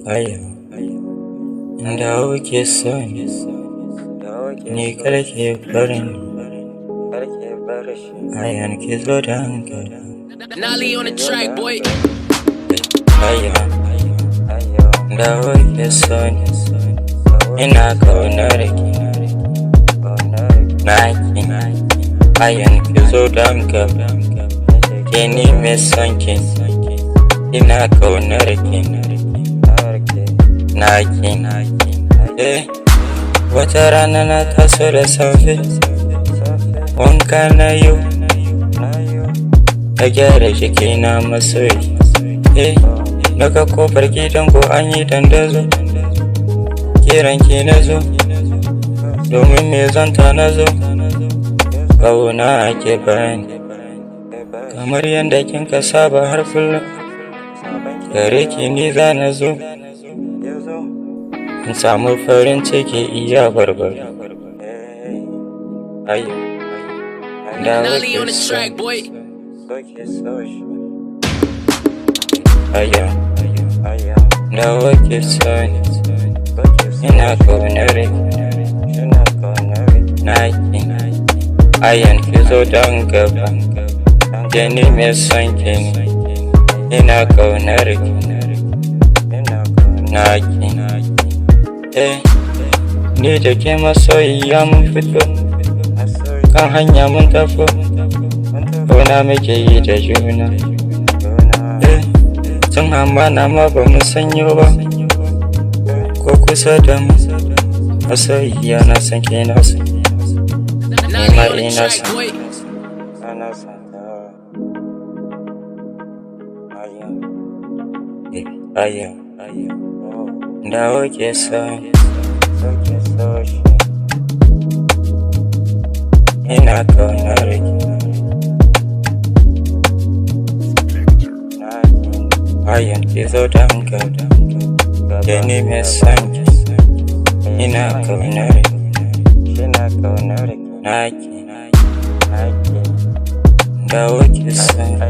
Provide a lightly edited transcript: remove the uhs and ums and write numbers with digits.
Aya, dawo ke son ni karke barin ayan ki zo da hankali. Nolly on the track, boy. Aya, dawo ke son ina kaunar ki naki ayan ki zo da hankali. Ke ni mai son ki ina kaunar ki naki. Wata rana na taso da safe, wanka na yau na gyara jikina masoyi. Daga kofar gidan ko an yi dandazo, kiran ki na zo domin me zanta na zo. Kauna ake bani kamar yadda kin ka saba har kullum, gare ki ni za na zo in samu farin ciki iya barbaro. Nolly on the track, boy. Dawo ke son ina kaunar naki ayan ki zo don gaba. Ke ni mai son ki ina kaunar naki. Ni da ke masoyiya mun fito kan hanya mun tafi, kauna muke yi da juna. Tun amana ma ba mu sanyo ba ko kusa da mu, masoyiya na san ke na san ni ma ina san. Aya, dawo ke son ina kaunar ki ayan ki zo da hankali. Ke ni mai son ki ina kaunar ki naki. Dawo ke son